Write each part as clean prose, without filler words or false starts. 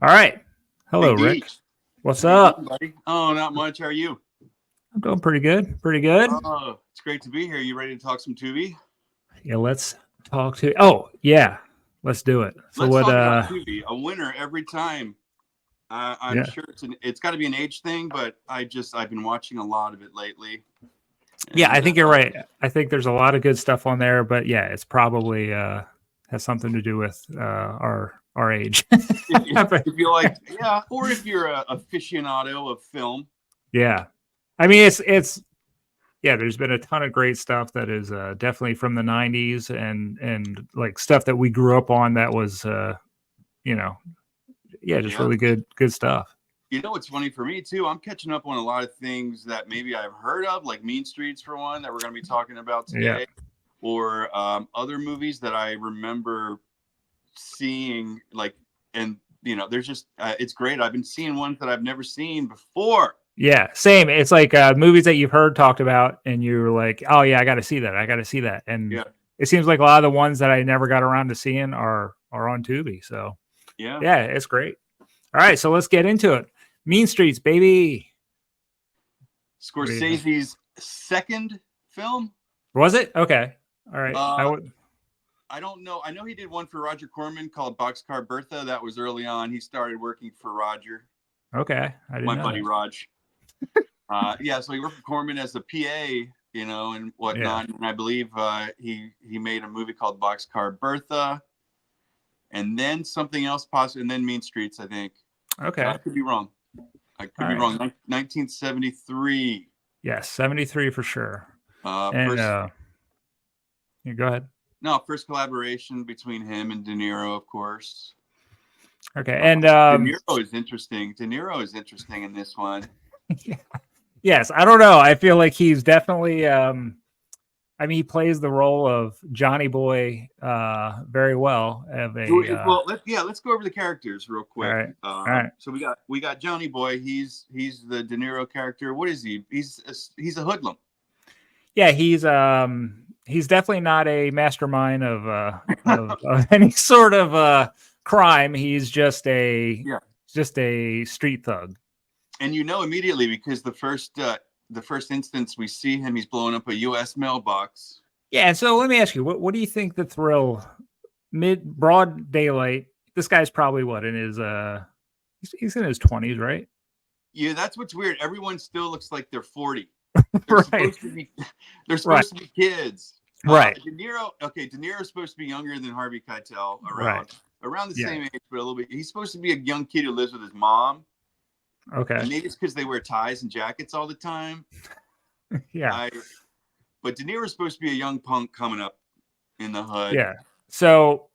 All right. Hello, Indeed. Rick. What's How you up? doing, buddy? Oh, not much. How are you? I'm doing pretty good. Pretty good. Oh, it's great to be here. You ready to talk some Tubi? Yeah, let's talk to. Oh, yeah. Let's do it. So Let's what? talk about Tubi. A winner every time. I'm Yeah. sure it's got to be an age thing, but I've been watching a lot of it lately. Yeah, I And, think you're right. I think there's a lot of good stuff on there, but yeah, it's probably has something to do with our age. if you like, yeah, or if you're a aficionado of film. Yeah. I mean, it's yeah, there's been a ton of great stuff that is definitely from the 90s and like stuff that we grew up on that was you know, just Yeah. really good stuff. You know what's funny for me too? I'm catching up on a lot of things that maybe I've heard of, like Mean Streets for one, that we're going to be talking about today, Yeah. or other movies that I remember seeing. And there's just it's great. I've been seeing ones that I've never seen before. Yeah, same. It's like movies that you've heard talked about, and you're like, "Oh yeah, I got to see that. I got to see that." And Yeah, it seems like a lot of the ones that I never got around to seeing are on Tubi. So yeah. it's great. All right, so let's get into it. Mean Streets, baby. Scorsese's second film. Was it? Okay. All right. I don't know. I know he did one for Roger Corman called Boxcar Bertha. That was early on. He started working for Roger. Okay, I didn't know my buddy that. Raj. Yeah, so he worked for Corman as a PA, and whatnot. Yeah. And I believe he made a movie called Boxcar Bertha, and then something else possible, and then Mean Streets, I think. Okay, I could be wrong. I could be wrong. 1973. Yes, 73 for sure. First, you go ahead. No, first collaboration between him and De Niro, of course. Okay, and De Niro is interesting. De Niro is interesting in this one. Yeah. Yes, I don't know. I feel like he's definitely. I mean, he plays the role of Johnny Boy very well. Let's go over the characters real quick. All right. So we got Johnny Boy. He's the De Niro character. What is he? He's a hoodlum. Yeah, he's definitely not a mastermind of any sort of crime. He's just a street thug. And immediately because the first instance we see him, he's blowing up a U.S. mailbox. Yeah, so let me ask you, what do you think the thrill? Broad daylight. This guy's probably in his he's in his 20s, right? Yeah, that's what's weird. Everyone still looks like they're 40. Right. They're supposed to be kids. Right. De Niro's supposed to be younger than Harvey Keitel, around the same age, but a little bit. He's supposed to be a young kid who lives with his mom. Okay. And maybe it's because they wear ties and jackets all the time. Yeah. But De Niro's supposed to be a young punk coming up in the hood. Yeah. So,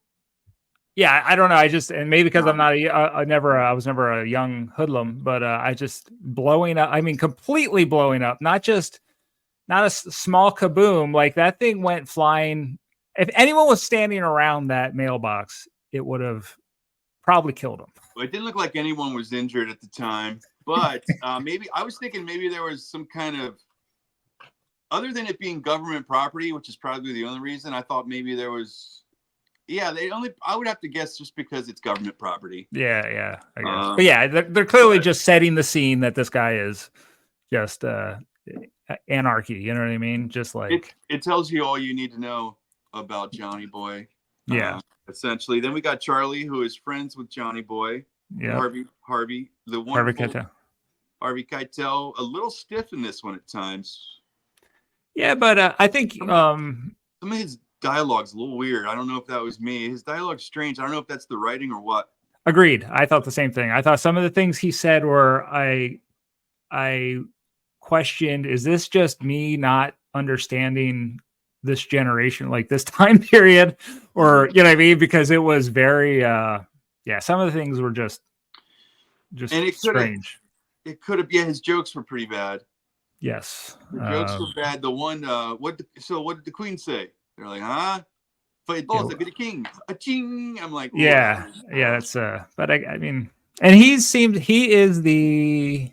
yeah, I don't know. And maybe because I'm not I was never a young hoodlum, but I just blowing up. I mean, completely blowing up. Not a small kaboom. Like that thing went flying. If anyone was standing around that mailbox, it would have probably killed him. Well, it didn't look like anyone was injured at the time, but maybe I was thinking maybe there was some kind of, other than it being government property, which is probably the only reason. I thought maybe there was, I would have to guess just because it's government property. Yeah, I guess. But yeah, they're clearly just setting the scene that this guy is just anarchy. You know what I mean? Just like it tells you all you need to know about Johnny Boy. Yeah. Essentially. Then we got Charlie, who is friends with Johnny Boy. Yeah. Harvey, the wonderful Harvey Keitel, a little stiff in this one at times. Yeah, but I think some of his dialogue's a little weird. I don't know if that was me. His dialogue's strange. I don't know if that's the writing or what. Agreed. I thought the same thing. I thought some of the things he said were I questioned, is this just me not understanding this generation, like this time period, or you know what I mean? Because it was very some of the things were just and strange. It could have his jokes were pretty bad. Yes. The jokes were bad. The one what did the Queen say? They're like, huh? Fight balls, be the king. A-ching. I'm like, that's but I mean, and he is the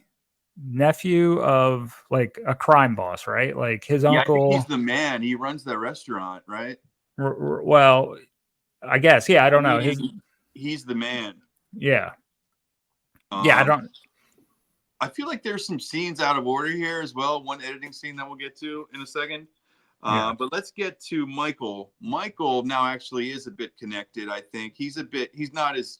nephew of like a crime boss, right? Like his uncle. I think he's the man. He runs that restaurant, right? Well, I guess. Yeah, I don't know. He's the man. Yeah. Yeah, I don't. I feel like there's some scenes out of order here as well. One editing scene that we'll get to in a second. But let's get to Michael. Michael now actually is a bit connected. I think he's not as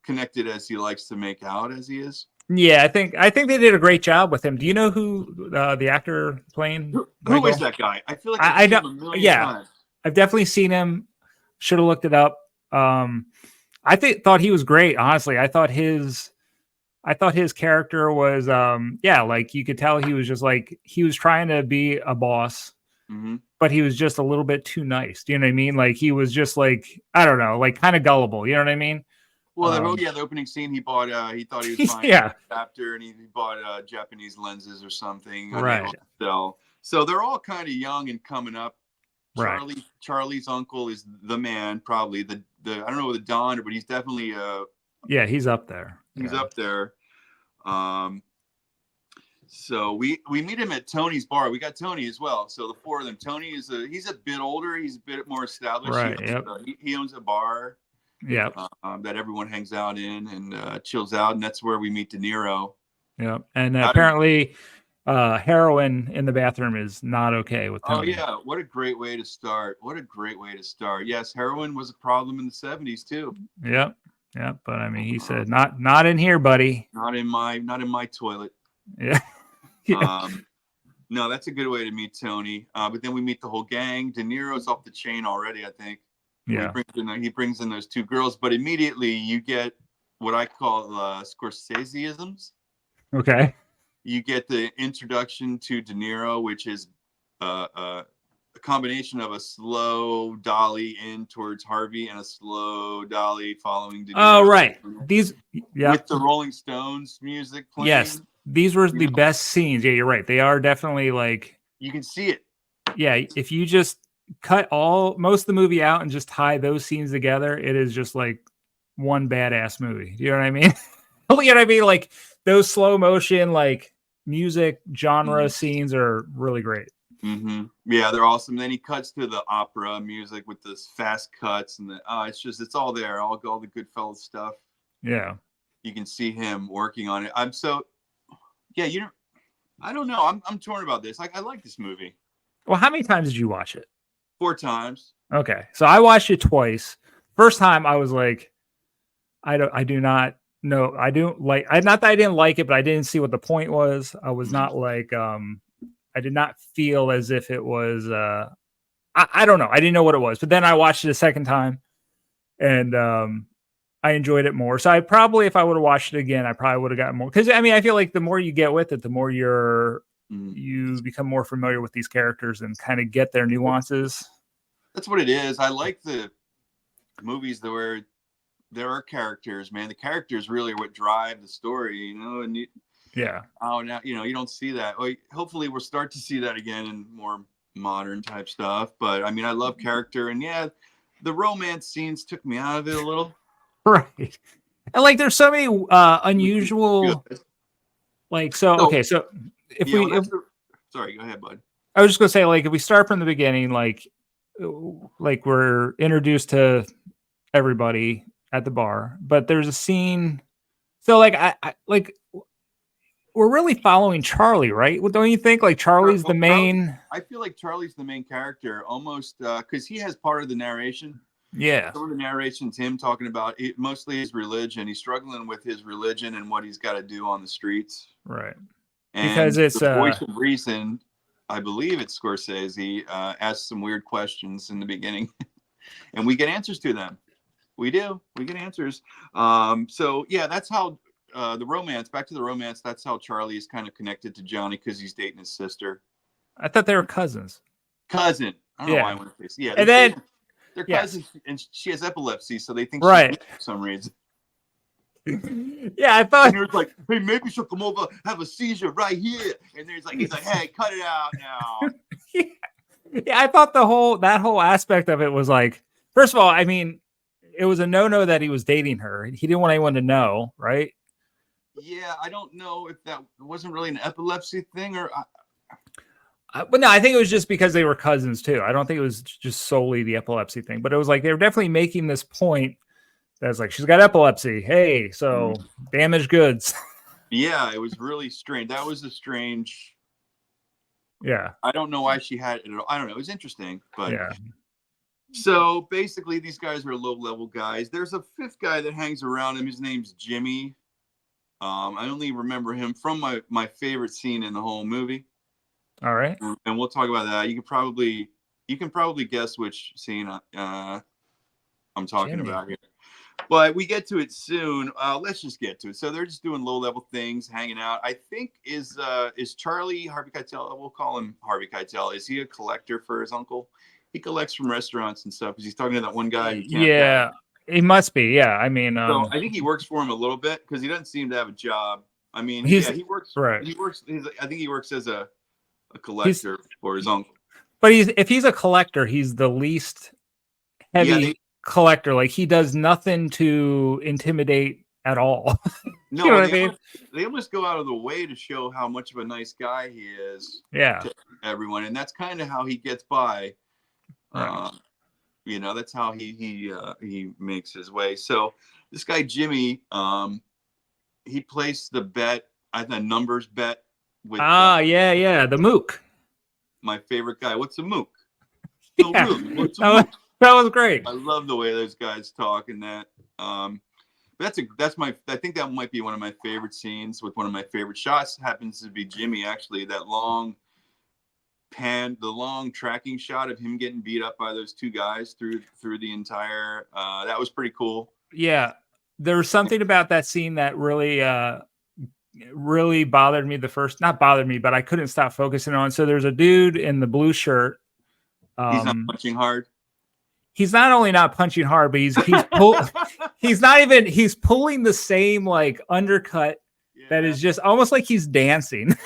connected as he likes to make out as he is. Yeah, I think they did a great job with him. Do you know who the actor playing Michael? Who is that guy? I feel like I've seen him a million times. I've definitely seen him. Should have looked it up. I thought he was great. Honestly, I thought his character was like you could tell he was just like he was trying to be a boss, but he was just a little bit too nice. Do you know what I mean? Like he was just like, I don't know, like kind of gullible. You know what I mean? Well, the opening scene, he bought he thought he was buying a adapter, and he bought Japanese lenses or something. Right. So they're all kind of young and coming up. Right. Charlie's uncle is the man, probably the I don't know the Don, but he's definitely he's up there. He's up there. So we meet him at Tony's bar. We got Tony as well. So the four of them. Tony he's a bit older. He's a bit more established. Right. He owns a bar. Yeah. That everyone hangs out in and chills out, and that's where we meet De Niro. Yeah, and apparently, heroin in the bathroom is not okay with Tony. Oh yeah, what a great way to start! Yes, heroin was a problem in the 70s too. Yep. Yeah, but I mean, he said, "Not in here, buddy. Not in my toilet." Yeah. No, that's a good way to meet Tony. But then we meet the whole gang. De Niro's off the chain already, I think. Yeah. He brings in those two girls, but immediately you get what I call Scorseseisms. Okay. You get the introduction to De Niro, which is a combination of a slow dolly in towards Harvey and a slow dolly following De Niro. Oh, right. These, with the Rolling Stones music playing. Yes, these were the best scenes. Yeah, you're right. They are definitely like, you can see it. Yeah, if you just cut most of the movie out and just tie those scenes together, it is just like one badass movie. Do you know what I mean? You know what I mean? Like those slow motion, like music genre scenes are really great. Yeah, they're awesome. Then he cuts to the opera music with this fast cuts, and it's all there, all the Goodfellas stuff. Yeah, you can see him working on it. I don't know. I'm torn about this. I like this movie. Well, how many times did you watch it? 4 times. Okay, so I watched it twice. First time I was like, I do not know. I don't like. Not that I didn't like it, but I didn't see what the point was. I was not like. I did not feel as if it was. I don't know. I didn't know what it was. But then I watched it a second time, and I enjoyed it more. So I probably, if I would have watched it again, I probably would have gotten more. Because I mean, I feel like the more you get with it, the more you become more familiar with these characters and kind of get their nuances. That's what it is. I like the movies where there are characters, man. The characters really are what drive the story, you know. And now you don't see that. Hopefully, we'll start to see that again in more modern type stuff. But I mean, I love character, and the romance scenes took me out of it a little. Right, and like there's so many unusual, like okay, so sorry, go ahead, bud. I was just gonna say, like, if we start from the beginning, like we're introduced to everybody at the bar, but there's a scene. So like I we're really following Charlie, right? Well, don't you think? Like Charlie's the main. I feel like Charlie's the main character almost because he has part of the narration. Yeah. Some of the narration's him talking about mostly his religion. He's struggling with his religion and what he's got to do on the streets. Right. And because it's the voice of reason. I believe it's Scorsese asks some weird questions in the beginning, and we get answers to them. We do. We get answers. So yeah, that's how the romance. Back to the romance. That's how Charlie is kind of connected to Johnny because he's dating his sister. I thought they were cousins. Cousin. I don't know why I went to say. Yeah. And then they're cousins, and she has epilepsy, so they think she's for some reason. Yeah, I thought he was like, "Hey, maybe she'll come over, have a seizure right here." And he's like, "Hey, cut it out now." Yeah, I thought that whole aspect of it was like, first of all, I mean, it was a no-no that he was dating her. He didn't want anyone to know, right? Yeah, I don't know if that wasn't really an epilepsy thing or. But no, I think it was just because they were cousins too. I don't think it was just solely the epilepsy thing, but it was like they were definitely making this point That's like, she's got epilepsy. Hey, so damaged goods. Yeah, it was really strange. That was a strange. Yeah. I don't know why she had it at all. I don't know. It was interesting, but Yeah. so basically these guys are low level guys. There's a fifth guy that hangs around him. His name's Jimmy. I only remember him from my favorite scene in the whole movie. All right. And we'll talk about that. You can probably guess which scene I'm talking about here. But we get to it soon. Let's just get to it. So they're just doing low level things, hanging out. I think is Charlie Harvey Keitel. We'll call him Harvey Keitel. Is he a collector for his uncle? He collects from restaurants and stuff because he's talking to that one guy who can't. Yeah, he must be. Yeah, I mean, so I think he works for him a little bit because he doesn't seem to have a job. I mean, he works. Right. He works. I think he works as a collector for his uncle. But if he's a collector, he's the least heavy collector. Like, he does nothing to intimidate at all. No, you know what I mean? They almost go out of the way to show how much of a nice guy he is. Yeah. To everyone, and that's kind of how he gets by. Right. You know, that's how he makes his way. So this guy Jimmy, he placed the bet, the numbers bet with the mook. My favorite guy. What's a mook? Yeah. What's a mook? That was great. I love the way those guys talk and that. I think that might be one of my favorite scenes with one of my favorite shots. Happens to be Jimmy, actually. That long tracking shot of him getting beat up by those two guys through the entire. That was pretty cool. Yeah, there was something about that scene that really bothered me. Not bothered me, but I couldn't stop focusing on. So there's a dude in the blue shirt. He's not punching hard. He's not only not punching hard, but he's pulling the same like undercut that is just almost like he's dancing.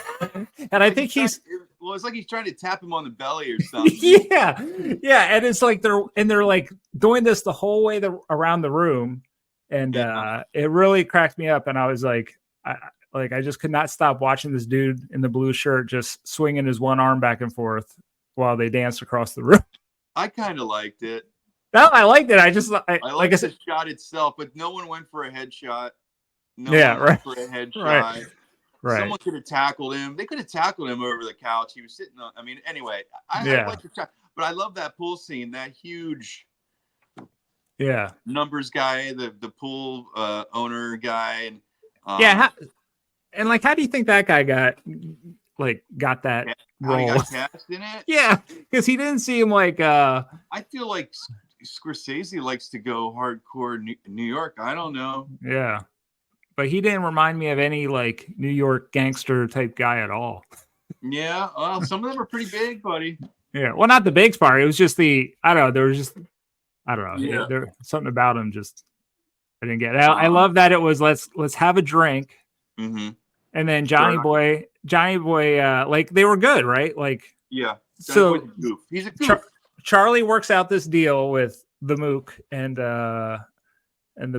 And I think it's like he's trying to tap him on the belly or something. Yeah. And it's like they're like doing this the whole way around the room, and it really cracked me up. And I was like, I just could not stop watching this dude in the blue shirt just swinging his one arm back and forth while they danced across the room. I kind of liked it. No, I liked it. I liked the shot itself, but no one went for a headshot. No one went for a headshot. Right. Someone could have tackled him. They could have tackled him over the couch. He was sitting on. I mean, anyway, I like the shot, but I love that pool scene. That huge, numbers guy, the pool owner guy, and and like, how do you think that guy got that role? He got cast in it? Yeah, because he didn't seem like. I feel like Scorsese likes to go hardcore New York. I don't know. Yeah, but he didn't remind me of any like New York gangster type guy at all. Yeah, well, some of them are pretty big, buddy. Yeah, well, not the big part. It was just I don't know. Yeah. There something about him just I didn't get. I love that it was let's have a drink, and then Johnny Boy, like they were good, right? Like so he's a goof. Charlie works out this deal with the mook and the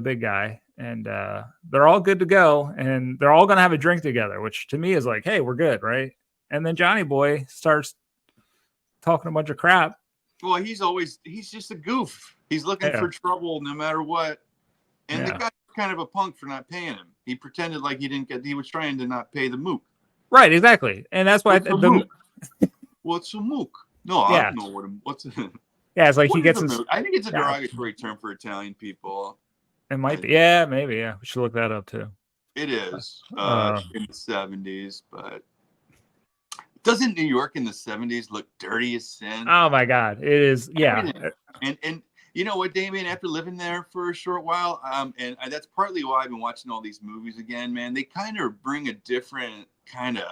big guy, and they're all good to go, and they're all gonna have a drink together, which to me is like, hey, we're good, right? And then Johnny Boy starts talking a bunch of crap. Well, he's just a goof. He's looking for trouble no matter what. And the guy's kind of a punk for not paying him. He pretended like he was trying to not pay the mook. Right, exactly. And that's why what's a mook? No, I don't know what's it's like he gets I think it's a derogatory term for Italian people. It might be. Yeah, maybe. Yeah. We should look that up too. It is in the 70s, but doesn't New York in the 70s look dirty as sin? Oh my God. It is. Yeah. And you know what, Damian, after living there for a short while, and that's partly why I've been watching all these movies again, man, they kind of bring a different kind of,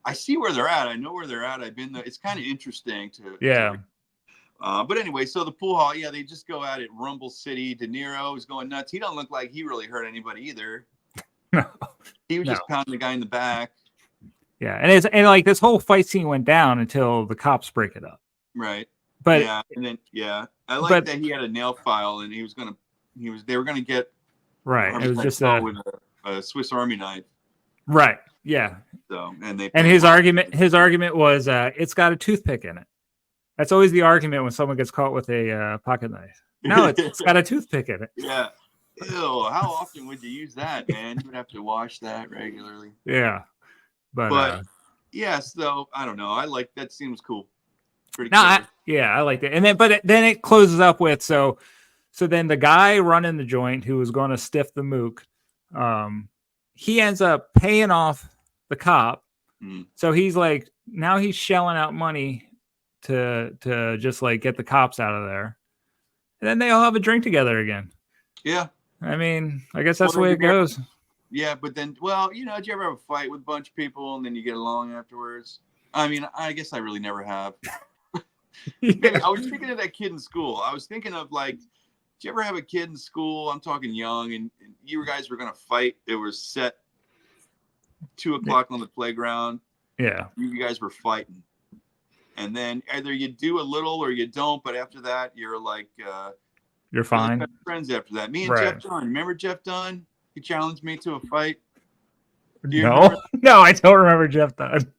I see where they're at. I know where they're at. I've been there. It's kind of interesting but anyway, so the pool hall, they just go at it. Rumble City, De Niro is going nuts. He don't look like he really hurt anybody either. No. He was just pounding the guy in the back. Yeah, and like this whole fight scene went down until the cops break it up. Right. But I like that he had a nail file and they were gonna get it was just with a Swiss Army knife. Right. Yeah. So his argument was it's got a toothpick in it. That's always the argument when someone gets caught with a pocket knife. No, it's got a toothpick in it. Yeah. Ew, how often would you use that, man? You would have to wash that regularly. Yeah. But yeah, so I don't know. I like that. Seems cool. Pretty no, clever. I like that. And then, then it closes up with, so then the guy running the joint who was going to stiff the mook, he ends up paying off the cop. So he's like, now he's shelling out money to just like get the cops out of there. And then they all have a drink together again. Yeah. I mean, I guess that's the way it goes. Yeah, but then, well, you know, did you ever have a fight with a bunch of people and then you get along afterwards? I mean, I guess I really never have. Yeah. I was thinking of that kid in school. I was thinking of like, did you ever have a kid in school? I'm talking young, and you guys were going to fight. It was set 2:00 on the playground. Yeah. You guys were fighting. And then either you do a little or you don't, but after that, you're like, you're fine. Like friends after that. Me and Jeff Dunn. Remember Jeff Dunn? He challenged me to a fight. No, I don't remember Jeff Dunn.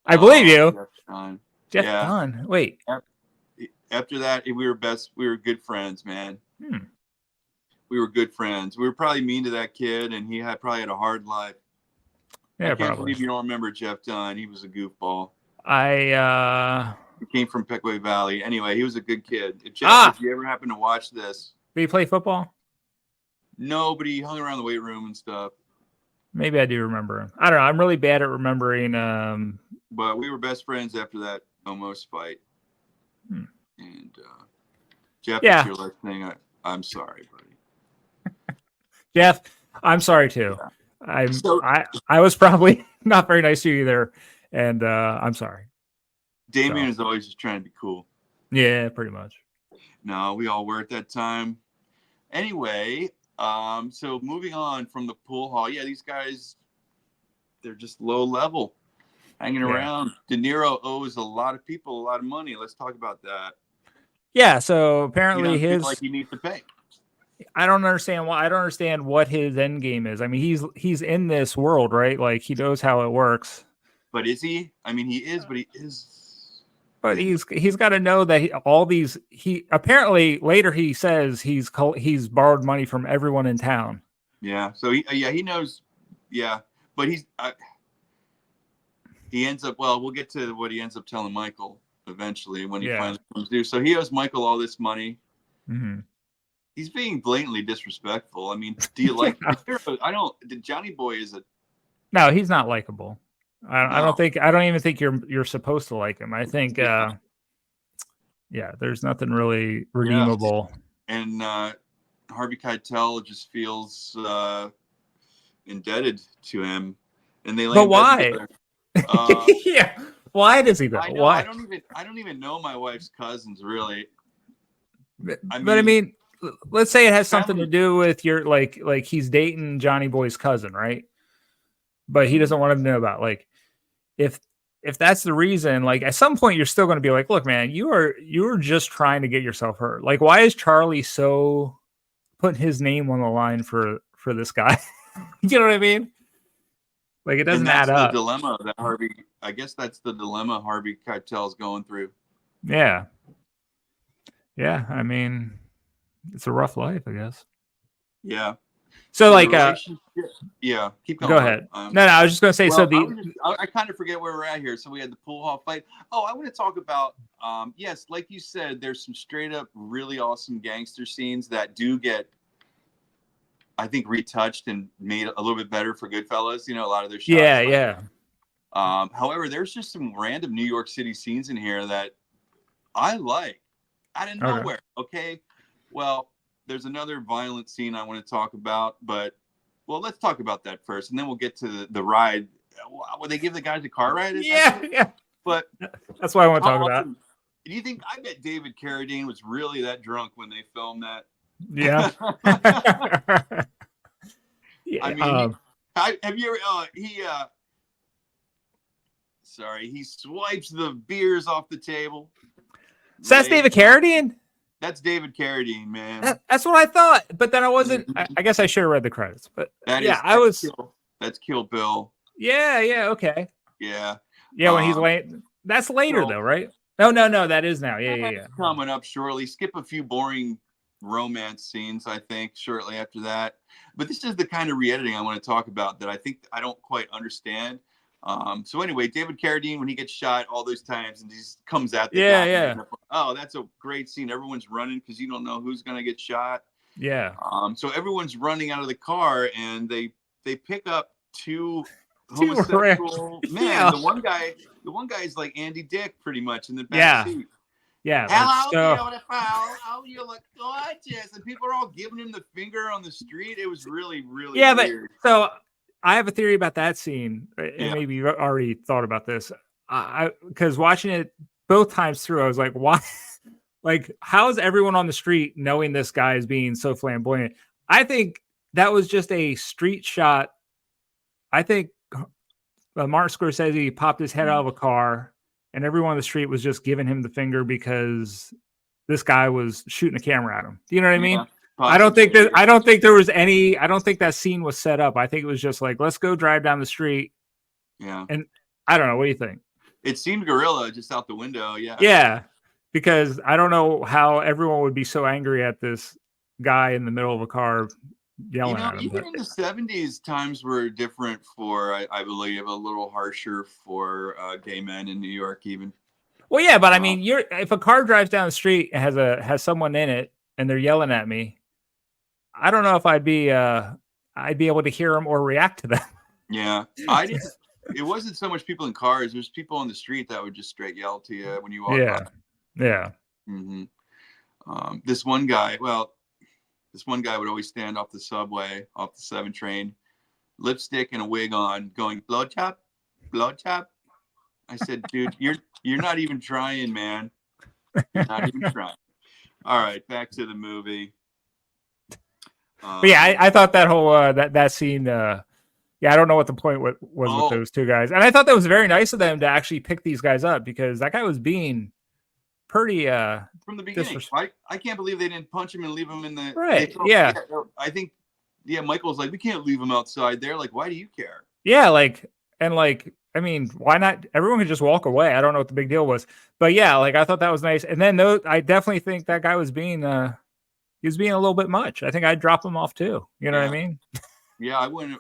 I believe you. Jeff Dunn. Jeff Dunn. Wait. After that, we were good friends, man. We were good friends. We were probably mean to that kid, and he probably had a hard life. Yeah, I can't believe you don't remember Jeff Dunn. He was a goofball. He came from Peckway Valley. Anyway, he was a good kid. If you ever happen to watch this. Did he play football? No, but he hung around the weight room and stuff. Maybe I do remember him. I don't know. I'm really bad at remembering. But we were best friends after that almost fight. And Jeff, it's your last thing. I'm sorry, buddy. Jeff, I'm sorry too. Yeah. I was probably not very nice to you either, and I'm sorry. Damian is always just trying to be cool. Yeah, pretty much. No, we all were at that time. Anyway, so moving on from the pool hall. Yeah, these guys, they're just low level, hanging around. De Niro owes a lot of people a lot of money. Let's talk about that. Yeah, so apparently he feels like he needs to pay. I don't understand why. I don't understand what his end game is. I mean, he's in this world, right? Like he knows how it works. But is he? I mean, he is, but he is. But he's got to know that he apparently later he says he's borrowed money from everyone in town. Yeah. So he knows. Yeah, but he ends up. Well, we'll get to what he ends up telling Michael eventually when he finally comes due. So he owes Michael all this money. Mm-hmm. He's being blatantly disrespectful. I mean, do you like? I don't. Johnny Boy is a. No, he's not likable. I don't even think you're supposed to like him. I think, there's nothing really redeemable. Yeah. And Harvey Keitel just feels indebted to him, and they. But why? Why does he though? Why? I don't even know my wife's cousins really. I mean, let's say it has something to do with your like he's dating Johnny Boy's cousin, right? But he doesn't want him to know about like. If that's the reason, like at some point you're still going to be like, look, man, you are just trying to get yourself hurt. Like, why is Charlie so putting his name on the line for this guy? You know what I mean? Like it doesn't add up. The dilemma that I guess that's the dilemma Harvey Keitel is going through. Yeah. Yeah. I mean, it's a rough life, I guess. Yeah. So like, keep going. Go ahead. No, I was just going to say, I kind of forget where we're at here. So we had the pool hall fight. Oh, I want to talk about, yes, like you said, there's some straight up really awesome gangster scenes that do get, I think, retouched and made a little bit better for Goodfellas. You know, a lot of their shots. Yeah. However, there's just some random New York City scenes in here that I like out of nowhere. Okay. Well, there's another violent scene I want to talk about, but let's talk about that first, and then we'll get to the ride. Would they give the guys a car ride? Yeah. But that's what I want to talk about. Do you think? I bet David Carradine was really that drunk when they filmed that. Yeah. I mean, have you ever? He swipes the beers off the table. So that's David Carradine. That's David Carradine, man. That's what I thought, but then I wasn't. I guess I should have read the credits, but That's Kill Bill. Yeah. Okay. Yeah. When he's late. That's later though, right? No. That is now. Yeah. Coming up shortly. Skip a few boring romance scenes, I think, shortly after that. But this is the kind of re-editing I want to talk about that I think I don't quite understand. So anyway, David Carradine, when he gets shot all those times and he just comes at the guy. Yeah. Oh, that's a great scene. Everyone's running because you don't know who's going to get shot. Yeah. So everyone's running out of the car and they pick up two Two homosexual men. Yeah. The one guy is like Andy Dick pretty much in the back seat. Yeah. Hello, beautiful. Oh, you look gorgeous. And people are all giving him the finger on the street. It was really, really weird. But so I have a theory about that scene, and maybe you've already thought about this. Because watching it both times through, I was like, why? Like, how is everyone on the street knowing this guy is being so flamboyant? I think that was just a street shot. I think Martin Scorsese popped his head out of a car, and everyone on the street was just giving him the finger because this guy was shooting a camera at him. Do you know what I mean? I don't think there was any. I don't think that scene was set up. I think it was just like, let's go drive down the street. Yeah. And I don't know. What do you think? It seemed guerrilla just out the window. Yeah. Yeah. Because I don't know how everyone would be so angry at this guy in the middle of a car yelling at him. Even in the 70s, times were different for, I believe, a little harsher for gay men in New York, even. Well, yeah, but I mean, if a car drives down the street and has someone in it and they're yelling at me, I don't know if I'd be able to hear them or react to them. Yeah, it wasn't so much people in cars. There's people on the street that would just straight yell to you when you walk by. Yeah. Mm-hmm. This one guy would always stand off the subway, off the 7 train, lipstick and a wig on, going, blow chop. I said, dude, you're not even trying, man. You're not even trying. All right, back to the movie. But yeah, I thought that whole that scene. I don't know what the point was with those two guys, and I thought that was very nice of them to actually pick these guys up because that guy was being pretty from the beginning. I can't believe they didn't punch him and leave him in the right. I think Michael's like, we can't leave him outside there. Like, why do you care? Yeah, I mean, why not? Everyone could just walk away. I don't know what the big deal was, but yeah, like I thought that was nice. And then I definitely think that guy was being a little bit much. I think I'd drop him off too. You know what I mean? Yeah, I wouldn't.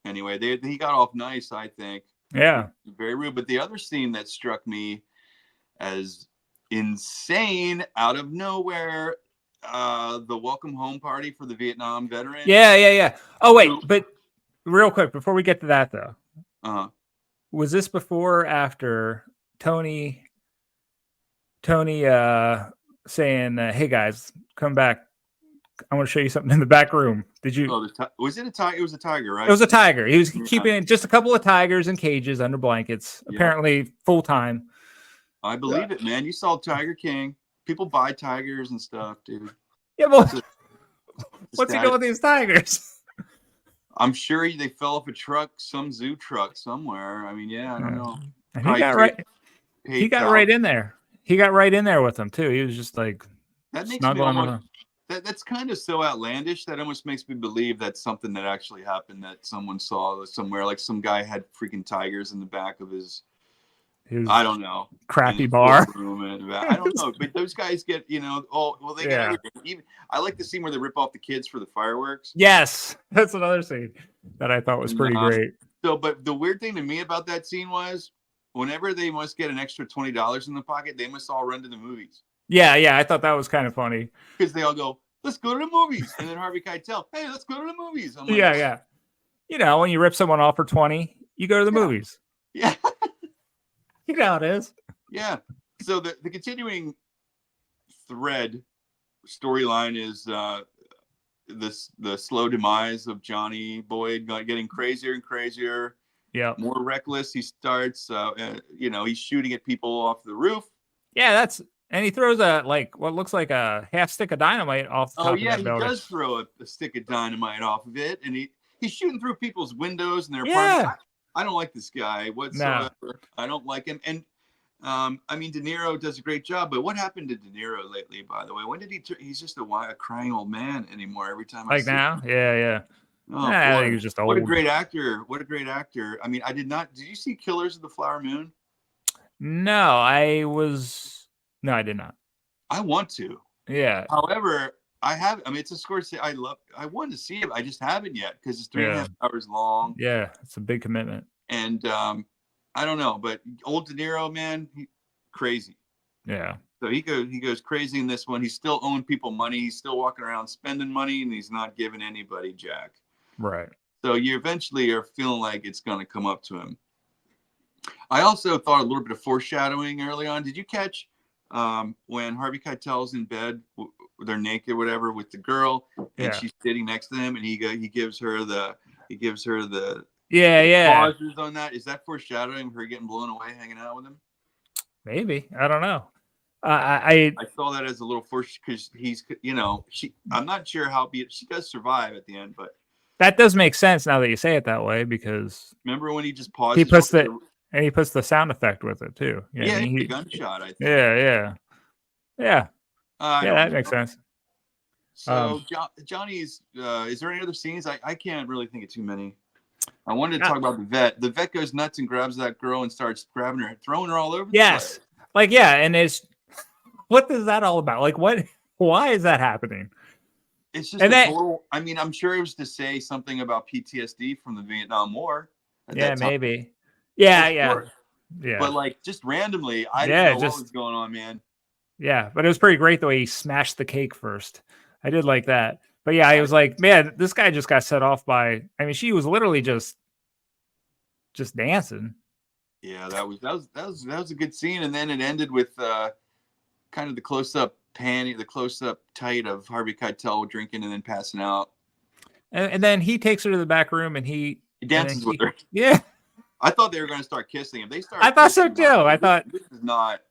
Anyway, he got off nice, I think. Yeah, very rude. But the other scene that struck me as insane out of nowhere, the welcome home party for the Vietnam veteran. Yeah. Oh wait, but real quick before we get to that though, was this before or after Tony saying, "Hey guys, come back. I want to show you something in the back room." Did you? Was it a tiger? It was a tiger, right? It was a tiger. He was keeping just a couple of tigers in cages under blankets, apparently full time. I believe it, man. You saw Tiger King. People buy tigers and stuff, dude. Yeah, well, what's he doing with these tigers? I'm sure they fell off a truck, some zoo truck somewhere. I mean, I don't know. And he got right in there. He got right in there with them too. He was just like, that makes me almost, that's kind of so outlandish that almost makes me believe that's something that actually happened, that someone saw somewhere. Like some guy had freaking tigers in the back of his I don't know, crappy bar. I don't know, but those guys get, they get everything. Even, I like the scene where they rip off the kids for the fireworks. Yes, that's another scene that I thought was pretty great. So, but the weird thing to me about that scene was, whenever they must get an extra $20 in the pocket, they must all run to the movies. Yeah, I thought that was kind of funny because they all go, "Let's go to the movies," and then Harvey Keitel, "Hey, let's go to the movies." I'm like, yeah. When you rip someone off for 20, you go to the movies. Yeah. You know how it is. Yeah. So the continuing storyline is the slow demise of Johnny Boyd, getting crazier and crazier. Yeah. More reckless. He starts, he's shooting at people off the roof. Yeah, and he throws what looks like a half stick of dynamite off the top of that building. He does throw a stick of dynamite off of it, and he's shooting through people's windows and their apartments. I don't like this guy whatsoever. No. I don't like him. And De Niro does a great job. But what happened to De Niro lately, by the way? When did he's just a crying old man anymore every time I see him. Yeah. Oh, I think he's just old. What a great actor. I mean, did you see Killers of the Flower Moon? No, I did not. I want to. Yeah. However, I mean, it's a Scorsese. I wanted to see it. I just haven't yet because it's 3.5 hours long. Yeah. It's a big commitment. And I don't know, but old De Niro, man, crazy. Yeah. So he goes crazy in this one. He's still owing people money. He's still walking around spending money, and he's not giving anybody jack. Right. So you eventually are feeling like it's going to come up to him. I also thought a little bit of foreshadowing early on. Did you catch when Harvey Keitel's in bed, they're naked, whatever, with the girl, and she's sitting next to him, and he gives her the pauses on that? Is that foreshadowing her getting blown away hanging out with him? Maybe. I don't know. I saw that as a little force because he's, I'm not sure how she does survive at the end, but that does make sense now that you say it that way, because remember when he just pauses? He puts the sound effect with it too. Yeah, the gunshot. I think. Yeah. That makes sense. So Johnny's. Is there any other scenes? I can't really think of too many. I wanted to talk about the vet. The vet goes nuts and grabs that girl and starts grabbing her, throwing her all over the place. And it's what is that all about? Like, why is that happening? It's just total. I mean, I'm sure it was to say something about PTSD from the Vietnam War. Maybe. Yeah. But like, just randomly, I didn't know what was going on, man. Yeah, but it was pretty great the way he smashed the cake first. I did like that. But yeah, I was like, man, this guy just got set off by. I mean, she was literally just dancing. Yeah, that was a good scene, and then it ended with kind of the close-up tight of Harvey Keitel drinking and then passing out. And then he takes her to the back room and he dances with her. Yeah, I thought they were going to start kissing. If they start, I thought so too. I thought this is not.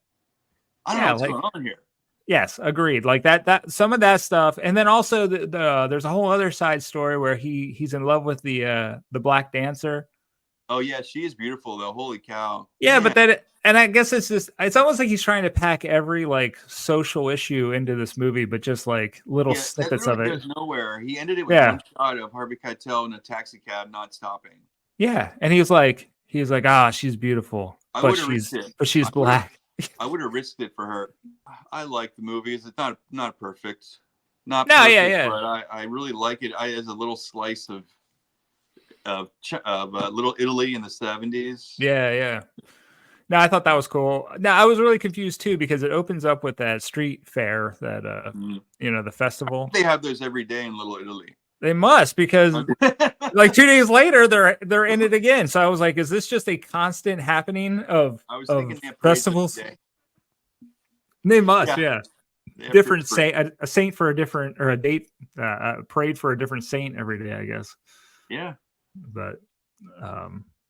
I don't know what's going on here. Yes, agreed. Like that some of that stuff, and then also there's a whole other side story where he's in love with the black dancer. Oh yeah, she is beautiful though. Holy cow. Yeah, but and I guess it's almost like he's trying to pack every like social issue into this movie, but just like little snippets of it. Goes nowhere. He ended it with one shot of Harvey Keitel in a taxi cab not stopping. Yeah, and he was like, she's beautiful, but she's black. I would have risked it for her. I like the movies. It's not perfect. But I really like it. As a little slice of Little Italy in the 70s. Yeah. No, I thought that was cool. Now I was really confused too because it opens up with that street fair, that the festival. They have those every day in Little Italy. They must, because like 2 days later they're in it again. So I was like, is this just a constant happening of festivals? They must, yeah. Different saint, a saint for a different, or a date, parade for a different saint every day, I guess. Yeah, but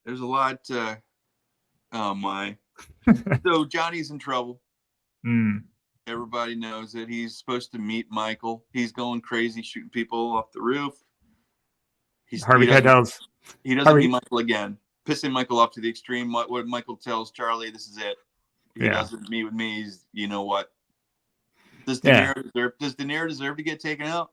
there's a lot. Oh my! So Johnny's in trouble. Everybody knows it. He's supposed to meet Michael. He's going crazy, shooting people off the roof. Harvey Keitel's. He doesn't meet Michael again, pissing Michael off to the extreme. What Michael tells Charlie, this is it. If he doesn't meet with me, he's, you know what? Does De Niro deserve to get taken out?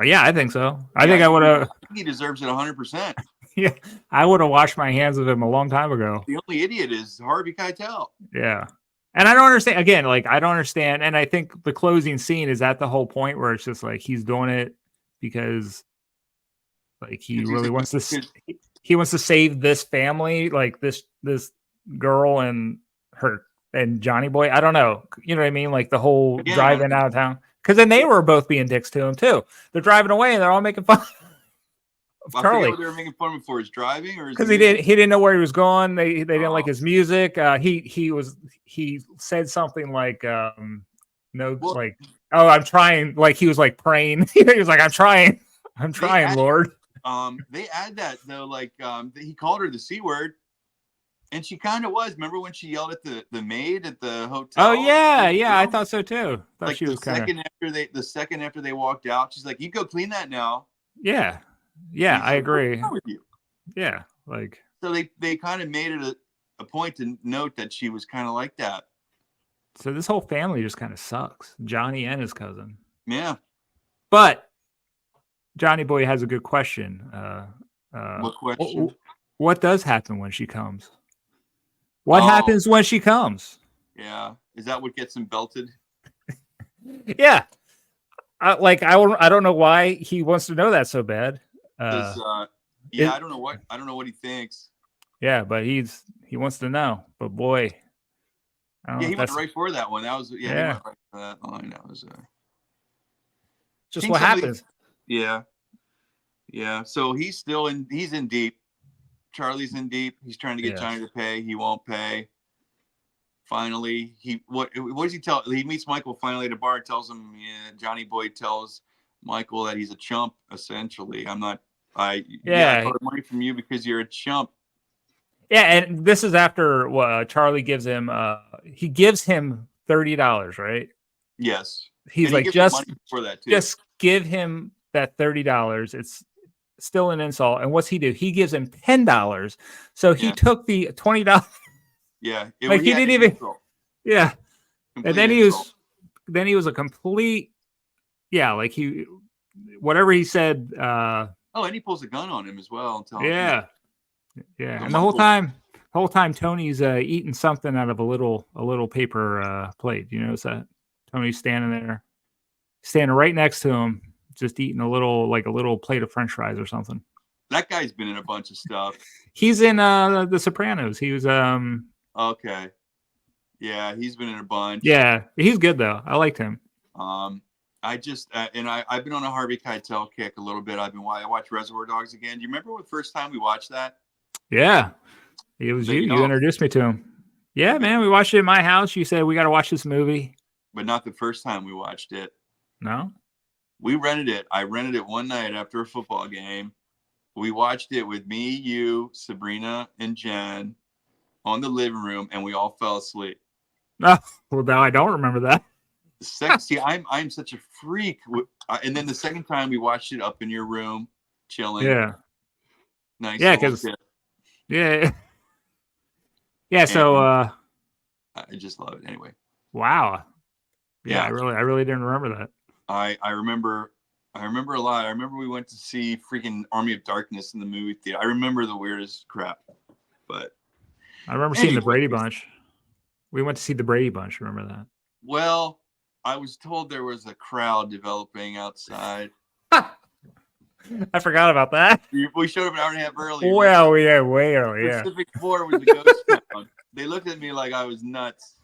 Yeah, I think so. I think I would have. I think he deserves it 100%. Yeah, I would have washed my hands of him a long time ago. The only idiot is Harvey Keitel. Yeah. And I don't understand. Again, like, I don't understand. And I think the closing scene is at the whole point where it's just like he's doing it because like he really wants to. He wants to save this family, like this girl and her and Johnny Boy. I don't know. You know what I mean? Like the whole driving out of town. Because then they were both being dicks to him too. They're driving away and they're all making fun of Charlie. What they were making fun of him for, his driving, or because he didn't know where he was going. They didn't like his music. He said something like I'm trying. Like he was like praying. He was like, I'm trying, Lord. They add that though. Like he called her the C word. And she kind of was. Remember when she yelled at the maid at the hotel? Oh yeah, I thought so too. Thought like she was the second after they walked out, she's like, "You go clean that now." Yeah, I agree. What's wrong with you? Yeah, like so they kind of made it a point to note that she was kind of like that. So this whole family just kind of sucks. Johnny and his cousin. Yeah, but Johnny Boy has a good question. What question? What does happen when she comes? What happens when she comes? Yeah. Is that what gets him belted? Yeah. I don't know why he wants to know that so bad. Because It- I don't know what he thinks. yeah, but he wants to know. But boy, I don't know Yeah, if he went that's right for that one. That was he yeah, went right for that line. That was I just think what somebody. happens. Yeah, yeah. So he's in deep. Charlie's in deep. He's trying to get Yeah. Johnny to pay. He won't pay. Finally, what does he tell? He meets Michael finally at a bar. Tells him, yeah, Johnny Boy tells Michael that he's a chump. Essentially, I Yeah. borrowed money from you because you're a chump. Yeah, and this is after Charlie gives him he gives him $30, right? Yes, He's and he like, gives him money for that too. just give him that $30. It's still an insult. And what's he do? He gives him $10. So he took the $20. Yeah, Like he didn't even. insult. Yeah, Complete and then insult. he was a complete. Yeah, like whatever he said. Oh, and he pulls a gun on him as well. Yeah, yeah, So and the whole time Tony's eating something out of a little paper plate. You notice that Tony's standing right next to him, just eating a little plate of French fries or something. That guy's been in a bunch of stuff. He's in The Sopranos. He was Okay. Yeah, he's been in a bunch. Yeah, he's good though. I liked him. I just I've been on a Harvey Keitel kick a little bit. I watched Reservoir Dogs again. Do you remember the first time we watched that? Yeah, it was you. You introduced me to him. Yeah, man, we watched it in my house. You said we got to watch this movie, but not the first time we watched it. No, we rented it. I rented it one night after a football game. We watched it with me, you, Sabrina, and Jen on the living room, and we all fell asleep. Oh, well, now I don't remember that. See, I'm such a freak. And then the second time we watched it up in your room, chilling. Yeah. Nice. Yeah, because yeah. So I just love it anyway. Wow. Yeah, I really didn't remember that. I remember a lot. I remember we went to see freaking Army of Darkness in the movie theater. I remember the weirdest crap, but I remember seeing the Brady Bunch. We went to see the Brady Bunch. Remember that? Well, I was told there was a crowd developing outside. I forgot about that. We showed up an hour and a half early. Well, yeah, way early. Yeah. Pacific 4 was the ghost town. They looked at me like I was nuts.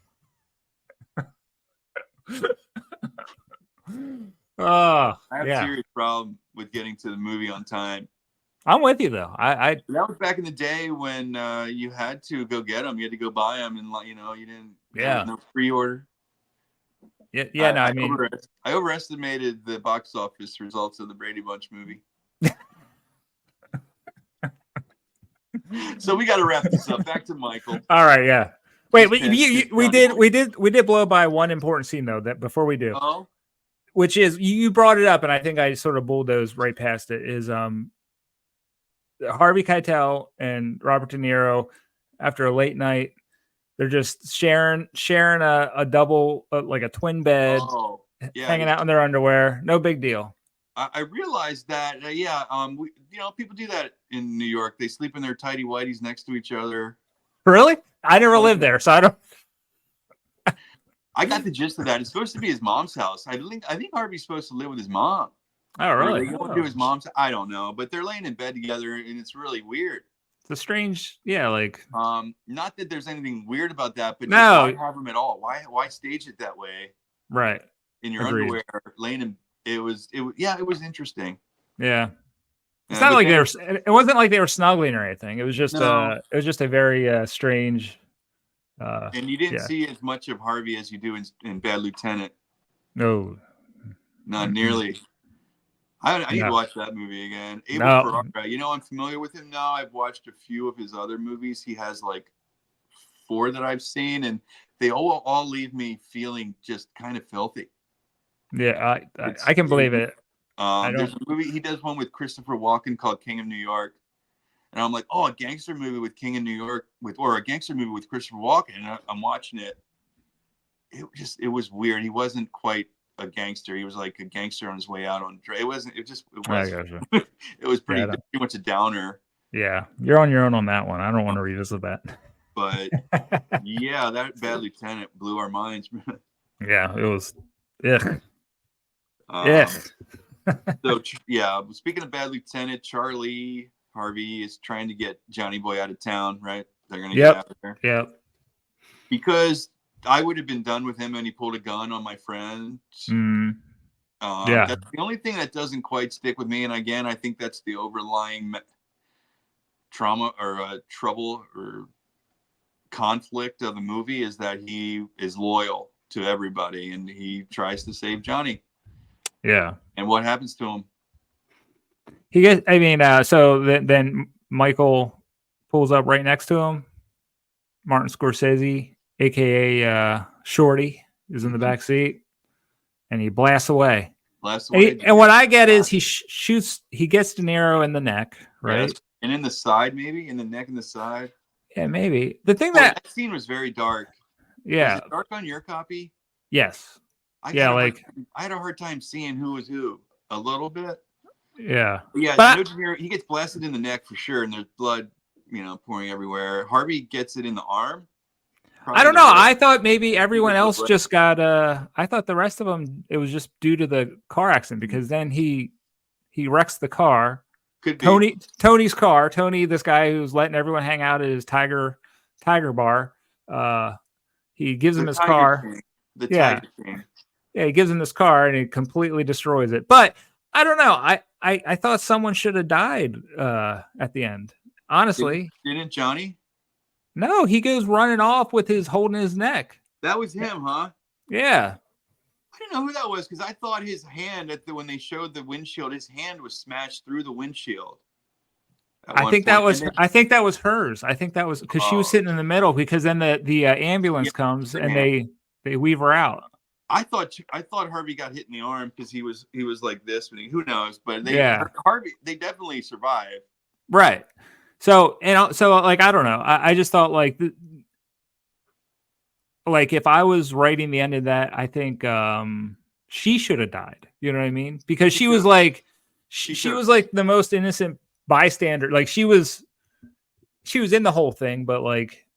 I have a serious problem with getting to the movie on time. I'm with you though. I that was back in the day when you had to go get them. You had to go buy them, and you didn't. Yeah. No pre-order. Yeah. No, I overestimated the box office results of the Brady Bunch movie. So we got to wrap this up. Back to Michael. All right. Yeah. Wait. We did blow by one important scene though. That before we do. Oh. Which is you brought it up, and I think I sort of bulldozed right past it. Is Harvey Keitel and Robert De Niro after a late night, they're just sharing a double, like a twin bed, hanging out in their underwear. No big deal. I realized that, people do that in New York. They sleep in their tighty whities next to each other. Really? I never lived there, so I don't. I got the gist of that. It's supposed to be his mom's house. I think Harvey's supposed to live with his mom. Oh, really? They go to his mom's. I don't know, but they're laying in bed together, and it's really weird. It's a strange, like. Not that there's anything weird about that, but no, just why have them at all? Why stage it that way? Right. In your underwear, laying in. It was interesting. Yeah. It's not like it wasn't like they were snuggling or anything. It was just a very strange. And you didn't see as much of Harvey as you do in Bad Lieutenant. No. Not nearly. I need to watch that movie again. Ferrara, I'm familiar with him now. I've watched a few of his other movies. He has like 4 that I've seen, and they all leave me feeling just kind of filthy. Yeah, I can believe it. There's a movie he does one with Christopher Walken called King of New York, and I'm like, a gangster movie with King of New York or a gangster movie with Christopher Walken. And I'm watching it. It was weird. He wasn't quite a gangster. He was like a gangster on his way out on Dre. It was pretty much a downer. Yeah, you're on your own on that one. I don't want to revisit that. But yeah, that Bad Lieutenant blew our minds. Yeah, it was Ugh. Um, Ugh. so yeah, speaking of Bad Lieutenant, Harvey is trying to get Johnny Boy out of town, right? They're gonna get out of there. Yep. Because I would have been done with him and he pulled a gun on my friend. Mm. Yeah. That's the only thing that doesn't quite stick with me. And again, I think that's the overlying trauma or trouble or conflict of the movie is that he is loyal to everybody and he tries to save Johnny. Yeah. And what happens to him? He gets, I mean, so then Michael pulls up right next to him. Martin Scorsese, aka Shorty, is in the back seat, and he blasts away. And what I get is he shoots. He gets De Niro in the neck, right? Yes. And in the side, maybe in the neck and the side. Yeah, maybe. The thing that scene was very dark. Yeah. Was it dark on your copy? Yes. I had a hard time seeing who was who a little bit. Yeah. Yeah. But he gets blasted in the neck for sure, and there's blood, pouring everywhere. Harvey gets it in the arm. I don't know. I thought maybe everyone else just got. I thought the rest of them it was just due to the car accident because then he wrecks the car. Could be. Tony's car. Tony, this guy who's letting everyone hang out at his Tiger Bar. He gives him his car. Tiger King. Yeah, he gives him this car and he completely destroys it. But I don't know. I thought someone should have died at the end. Honestly, didn't Johnny? No, he goes running off with holding his neck. That was him, huh? Yeah. I didn't know who that was because I thought his hand when they showed the windshield, his hand was smashed through the windshield. I think that was hers. I think that was because she was sitting in the middle because then the ambulance comes and they weave her out. I thought Harvey got hit in the arm because he was like this, but who knows? But Harvey, they definitely survived. Right. So like I don't know. I just thought like if I was writing the end of that, I think she should have died. You know what I mean? Because she was like she was like the most innocent bystander. Like she was in the whole thing, but like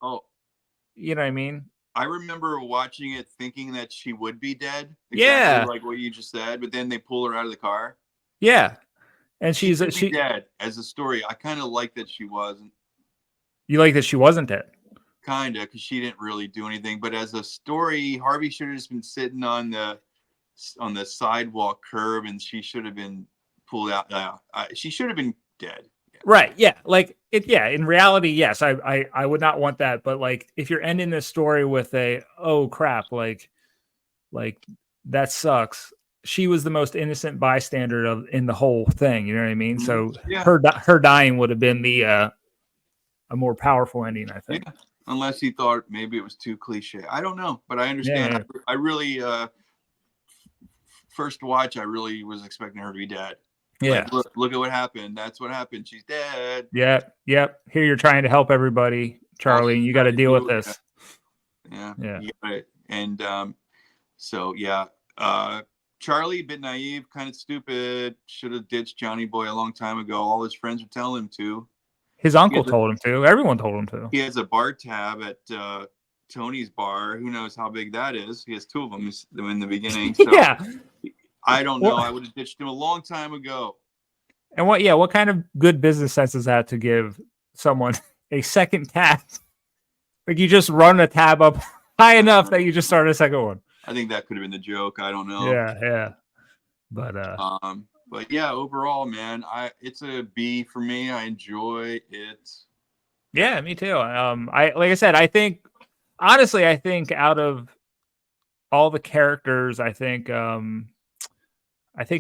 you know what I mean? I remember watching it thinking that she would be dead. Exactly like what you just said, but then they pull her out of the car. Yeah. And she's dead as a story. I kind of like that she wasn't. You like that she wasn't dead? Kind of, because she didn't really do anything. But as a story, Harvey should have just been sitting on the sidewalk curb, and she should have been pulled out. She should have been dead. Yeah. Right? Yeah. Like it. Yeah. In reality, yes. I would not want that. But like, if you're ending this story with oh crap, like that sucks. She was the most innocent bystander in the whole thing. You know what I mean? So her dying would have been a more powerful ending, I think. Yeah. Unless he thought maybe it was too cliche. I don't know, but I understand. Yeah. I really, first watch, I really was expecting her to be dead. Yeah. Like, look at what happened. That's what happened. She's dead. Yep. Here you're trying to help everybody, Charlie, and you got to deal with this. Yeah. And so, yeah. Charlie, a bit naive, kind of stupid, should have ditched Johnny Boy a long time ago. All his friends were telling him to. His uncle told him to. Everyone told him to. He has a bar tab at Tony's bar. Who knows how big that is? He has two of them in the beginning. So yeah. I don't know. I would have ditched him a long time ago. And what kind of good business sense is that to give someone a second tab? Like you just run a tab up high enough that you just start a second one. I think that could have been the joke. I don't know. Yeah. But yeah, overall, man, it's a B for me. I enjoy it. Yeah, me too. Like I said, I think honestly, out of all the characters, I think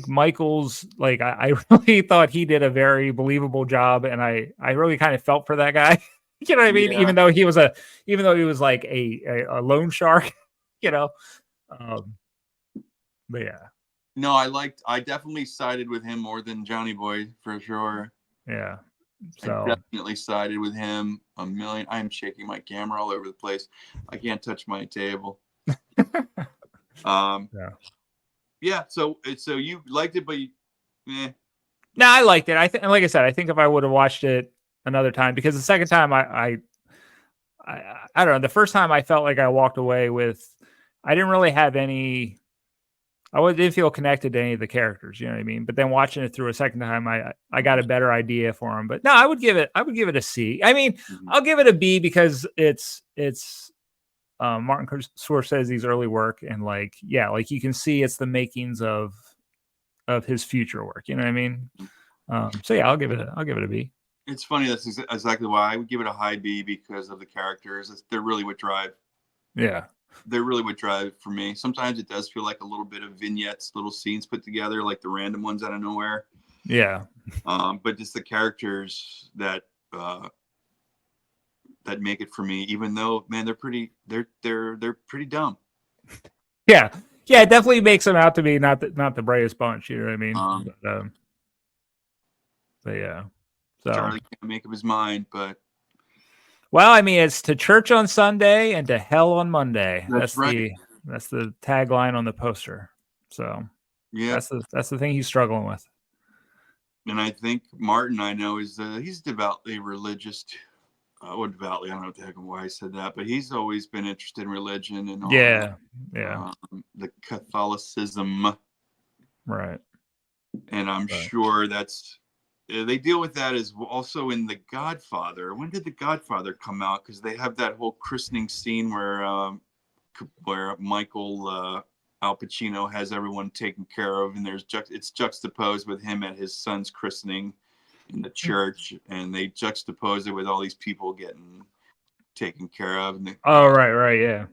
Michael's like I really thought he did a very believable job, and I really kind of felt for that guy. You know what I mean? Yeah. Even though he was like a loan shark, you know. But yeah. No, I definitely sided with him more than Johnny Boy for sure. Yeah. So I definitely sided with him a million. I'm shaking my camera all over the place. I can't touch my table. Yeah. So you liked it, but No, I liked it. Like I said, I think if I would have watched it another time, because the second time I don't know. The first time I felt like I walked away with, I didn't really have any didn't feel connected to any of the characters. You know what I mean? But then watching it through a second time, I got a better idea for them. But no, I would give it a C. I mean, I'll give it a B because it's Martin Scorsese's early work, and like you can see it's the makings of his future work. You know what I mean? So yeah, I'll give it a B. It's funny. That's exactly why I would give it a high B, because of the characters. They're really what drive. Yeah. They're really what drive for me. Sometimes it does feel like a little bit of vignettes, little scenes put together, like the random ones out of nowhere. Yeah. But just the characters that make it for me, even though, man, they're pretty dumb. Yeah. Yeah, it definitely makes them out to be not the brightest bunch, you know what I mean? But yeah. So Charlie can't make up his mind, but well, I mean, it's to church on Sunday and to hell on Monday. That's right. That's the tagline on the poster. So yeah, that's the thing he's struggling with. And I think Martin, I know, is he's devoutly religious. Devoutly, I don't know what the heck why I said that, but he's always been interested in religion and all yeah, that. The Catholicism, right? And I'm sure that's they deal with that as also in The Godfather. When did The Godfather come out? Because they have that whole christening scene where Michael Al Pacino has everyone taken care of, and it's juxtaposed with him at his son's christening in the church, and they juxtapose it with all these people getting taken care of. Right, yeah.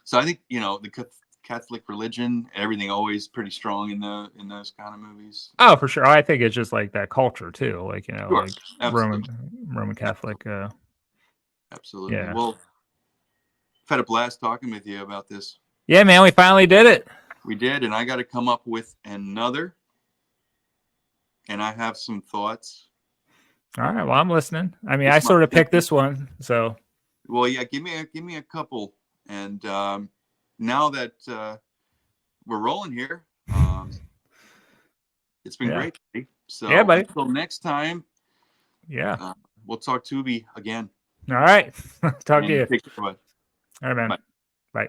So I think the Catholic religion, everything always pretty strong in those kind of movies. Oh, for sure. I think it's just like that culture too, like Sure. like Absolutely. Roman Catholic. Absolutely. Yeah. Well, I've had a blast talking with you about this. Yeah, man, we finally did it. We did, and I got to come up with another, and I have some thoughts. All right, well, I'm listening. I mean, I sort of picked this one, so. Well, yeah, give me a couple, and now that we're rolling here, it's been great. So yeah, buddy. Until next time. Yeah. We'll talk Tubi again. All right. Talk to you. Take care, bud. All right, man. Bye. Bye.